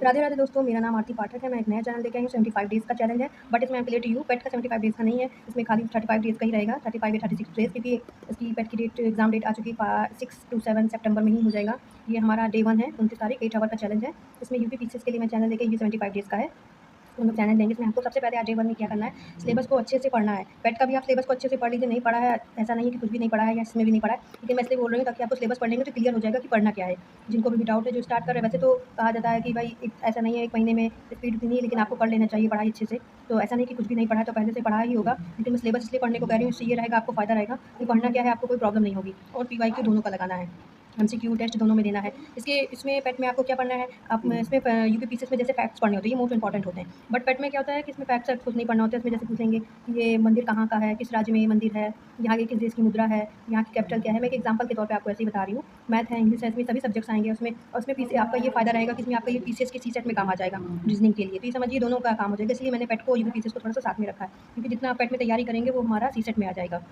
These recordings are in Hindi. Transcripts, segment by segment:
राधे राधे दोस्तों, मेरा नाम आरती पाठक है। मैं एक नया चैनल लेके आई हूँ। 75 डेज़ का चैलेंज है, बट इसमें क्लियर टू यू पेट का 75 डेज़ का नहीं है। इसमें खाली 35 डेज़ का ही रहेगा, 35 या 36 डेज़, क्योंकि इसकी पेट की डेट एग्जाम डेट आ चुकी है। 6 to 7 सितंबर में ही हो जाएगा। ये हमारा डे 1 है, 29 तारीख 8 आवर का चैलेंज है। इसमें यूपी पीसीएस के लिए मैं चैनल लेके, ये 75 डेज़ का है। हम लोग चैनल लेंगे। इसमें हमको सबसे पहले आज डे 1 में क्या करना है, सिलेबस को अच्छे से पढ़ना है। पेट का भी आप सिलेबस को अच्छे से पढ़ लीजिए। नहीं पढ़ा है, ऐसा नहीं है कि कुछ भी नहीं पढ़ा है या इसमें भी नहीं पढ़ा है, लेकिन मैं इसलिए बोल रही हूँ ताकि आपको सिलेबस पढ़ लेंगे तो क्लियर हो जाएगा कि पढ़ना क्या है। जिनको भी डाउट है, जो स्टार्ट कर रहे हैं, वैसे तो कहा जाता है कि भाई ऐसा नहीं है 1 महीने में स्पीड उतनी नहीं है, लेकिन आपको पढ़ लेना चाहिए पढ़ाई अच्छे से। तो ऐसा नहीं कि कुछ भी नहीं पढ़ा है तो पहले से पढ़ा ही होगा, लेकिन मैं सिलेबस इसलिए पढ़ने को कह रही हूँ, इससे ये रहेगा आपको फ़ायदा रहेगा कि पढ़ना क्या है, आपको कोई प्रॉब्लम नहीं होगी। और पीवाईक्यू दोनों का लगाना है, एमसीक्यू टेस्ट दोनों में देना है। इसमें पेट में आपको क्या पढ़ना है, आप इसमें यूपी पीसीएस में जैसे फैक्ट्स पढ़ने होते हैं, ये मोस्ट इंपॉर्टेंट होते हैं। बट पेट में क्या होता है कि इसमें फैक्ट्स कुछ नहीं पढ़ना होता है। इसमें जैसे पूछेंगे कि ये मंदिर कहाँ का है, किस राज्य में ये मंदिर है, यहाँ के किस देश की मुद्रा है, यहाँ की कैपिटल क्या है। मैं एक एग्जाम्पल के तौर पे आपको ऐसे ही बता रही हूँ। मैथ है, इंग्लिश है, इसमें सभी सब्जेक्ट्स आएंगे उसमें। और उसमें पीसी आपका ये फायदा रहेगा कि इसमें आपका ये पीसीएस के सीसेट में काम आ जाएगा, रीजनिंग के लिए। तो ये समझिए दोनों का काम हो जाएगा। इसलिए मैंने पेट को यूपी पीसीएस को थोड़ा सा साथ में रखा है, क्योंकि जितना आप पेट में तैयारी करेंगे वो हमारा सीसेट में आ जाएगा।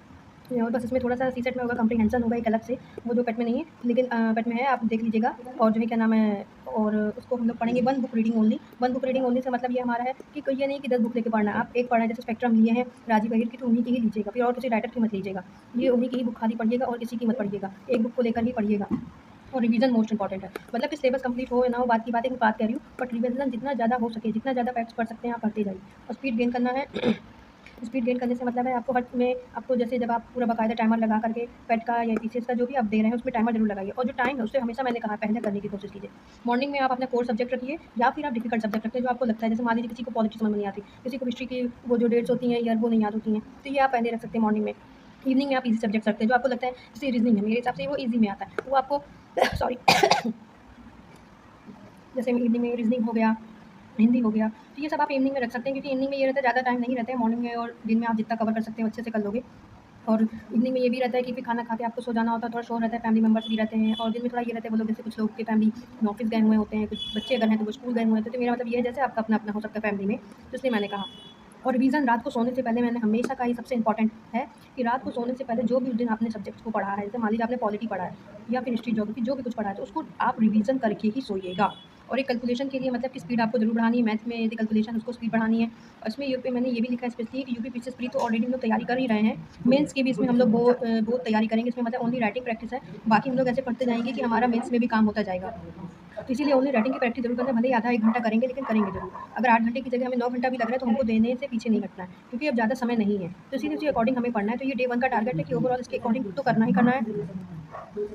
और बस इसमें थोड़ा-सा सीसेट में होगा, कम्प्रीहेंशन होगा एक अलग से, वो जो पेट में नहीं है, लेकिन पेट में है, आप देख लीजिएगा। और जो है क्या नाम है, और उसको हम लोग पढ़ेंगे 1 book reading only. 1 book reading only say मतलब ये हमारा है कि कोई ये नहीं कि 10 बुक लेके पढ़ना है। आप एक पढ़ना है, जैसे स्पेक्ट्रम लिए हैं राजीव अहिर की, तो उन्हीं की ही लीजिएगा, फिर और किसी राइटर की मत लीजिएगा। ये उन्हीं की ही बुक खाली पढ़िएगा और किसी की मत पढ़िएगा, एक बुक को लेकर ही पढ़िएगा। और रिवीजन मोस्ट इंपॉर्टेंट है, मतलब कि सिलेबस कंप्लीट हो या ना हो बात की बात है, मैं बात कह रही हूँ, बट रिवीजन जितना ज़्यादा हो सके, जितना ज़्यादा फैक्ट्स पढ़ सकते हैं आप पढ़ते जाइए। और स्पीड गेन करना है। स्पीड गेन करने से मतलब है आपको हर में आपको, जैसे जब आप पूरा बाकायदा टाइमर लगा करके पेट का या पीसीएस का जो भी आप दे रहे हैं उसमें टाइमर जरूर लगाइए। और जो टाइम है उससे हमेशा मैंने कहा पहले करने की कोशिश कीजिए। मॉर्निंग में आप अपना कोर सब्जेक्ट रखिए, या फिर आप डिफिकल्ट सब्जेक्ट रखिए जो आपको लगता है। जैसे मान लीजिए किसी को पॉलिटिक्स समझ नहीं आती, किसी को हिस्ट्री की वो जो डेट्स होती हैं ईयर वो नहीं याद होती हैं, तो ये आप पहले रख सकते हैं मॉर्निंग में। इवनिंग में आप इजी सब्जेक्ट रखते हैं जो आपको लगता है, जैसे रीजनिंग है, मेरे हिसाब से वो ईजी में आता है, वो आपको सॉरी जैसे इवनिंग में रीजनिंग हो गया, हिंदी हो गया, तो ये सब आप इवनिंग में रख सकते हैं, क्योंकि इवनिंग में ये रहता है ज़्यादा टाइम नहीं रहता है। मॉर्निंग में और दिन में आप जितना कवर कर सकते हो अच्छे से कर लोगे। और इवनिंग में ये भी रहता है कि फिर खाना खा के आपको सो जाना होता है, थोड़ा शोर रहता है, फैमिली मेंबर्स भी रहते हैं। और दिन में थोड़ा ये रहता है, वो लोग जैसे कुछ लोग की फैमिली ऑफिस गए हुए होते हैं, कुछ बच्चे अगर हैं तो वो स्कूल गए हुए हैं, तो मेरा मतलब ये है जैसे आपका अपना अपना हो सकता है फैमिली में, तो इसलिए मैंने कहा। और रिवीजन रात को सोने से पहले, मैंने हमेशा का ही सबसे इंपॉर्टेंट है कि रात को सोने से पहले जो भी उस दिन आपने सब्जेक्ट्स को पढ़ा है, जैसे मान लीजिए आपने पॉलिटी पढ़ा है या फिर हिस्ट्री ज्योग्राफी जो भी कुछ पढ़ा है, तो उसको आप रिवीजन करके ही सोइएगा। और एक कैलकुलेशन के लिए मतलब कि स्पीड आपको जरूर बढ़ानी है। मैथ में यदि कैलकुलेशन उसको स्पीड बढ़ानी है। और इसमें यूपी मैंने ये भी लिखा है स्पेशली कि यूपी पीसीएस प्री तो ऑलरेडी हम लोग तैयारी कर ही रहे हैं। मेंस की भी इसमें हम लोग बहुत तैयारी करेंगे। इसमें मतलब ओनली राइटिंग प्रैक्टिस है, बाकी हम लोग ऐसे पढ़ते जाएंगे कि हमारा मेंस में भी काम होता जाएगा। तो इसीलिए ओनली राइटिंग की प्रैक्टिस जरूर करना है, भले ही आधा 1 घंटा करेंगे, लेकिन करेंगे जरूर। अगर 8 घंटे की जगह हमें 9 घंटा भी लग रहा है तो हमको देने से पीछे नहीं हटना है, क्योंकि अब ज़्यादा समय नहीं है। तो इसीलिए उसी अकॉर्डिंग हमें पढ़ना है। तो ये डे 1 का टारगेट है कि ओवरऑल इसके अकॉर्डिंग तो करना ही करना है,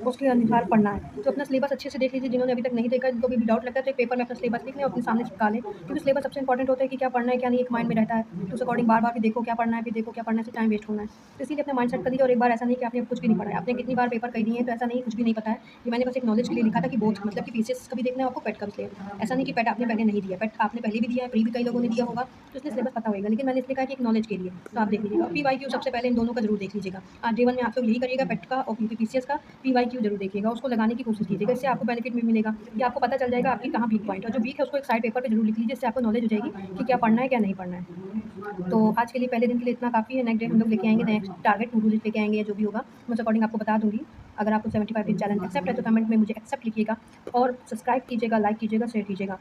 उसके अनुसार पढ़ना है। तो अपना सिलेबस अच्छे से देख लीजिए। जिन्होंने अभी तक नहीं देखा, जिनको भी डाउट लगता है, तो एक पेपर में अपना सिलेबस लिख लें और अपने सामने चिपका लें, क्योंकि सिलेबस सबसे इंपॉर्टेंट होता है कि क्या पढ़ना है क्या नहीं, एक माइंड में रहता है। तो उस अकॉर्डिंग बार बार भी देखो क्या पढ़ना है, फिर देखो क्या पढ़ना है, इससे टाइम वेस्ट होना है। तो इसीलिए अपना माइंड सेट कर लीजिए। और एक बार ऐसा नहीं कि आपने कुछ भी नहीं पढ़ा है, आपने कितनी बार पेपर कह दिए हैं, तो ऐसा नहीं कुछ भी नहीं पता है। ये मैंने बस एक नॉलेज के लिए लिखा था कि बोथ मतलब कि पीसीएस का भी देखना है आपको, पेट का भी देखना है। ऐसा नहीं कि पेट आपने पहले नहीं दिया, पेट आपने पहले भी दिया है, प्री भी कई लोगों ने दिया होगा, तो इसलिए सिलेबस पता होगा। लेकिन मैंने इसलिए कहा कि एक नॉलेज के लिए, तो आप देख लीजिएगा। पीवाईक्यू सबसे पहले इन दोनों का जरूर देख लीजिएगा। आज डे 1 में आप लोग यही करिएगा, पेट का और पीसीएस का पीवाईक्यू जरूर देखिएगा, उसको लगाने की कोशिश कीजिएगा। इससे आपको बेनिफिट भी मिलेगा कि आपको पता चल जाएगा आपकी कहाँ वीक पॉइंट है। और जो वीक है उसको एक साइड पेपर पे जरूर लिख लीजिए, इससे आपको नॉलेज हो जाएगी कि क्या पढ़ना है क्या नहीं पढ़ना है। तो आज के लिए पहले दिन के लिए इतना काफ़ी है। नेक्स्ट डे हम लोग लेके आएंगे next target, to do list लेके आएंगे या जो भी होगा मैं उस अकॉर्डिंग आपको बता दूंगी। अगर आपको 75 डेज चैलेंज एक्सेप्ट है तो कमेंट में मुझे एक्सेप्ट लिखिएगा, और सब्सक्राइब कीजिएगा, लाइक कीजिएगा, शेयर कीजिएगा।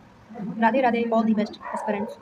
Radhe Radhe, all the best aspirants.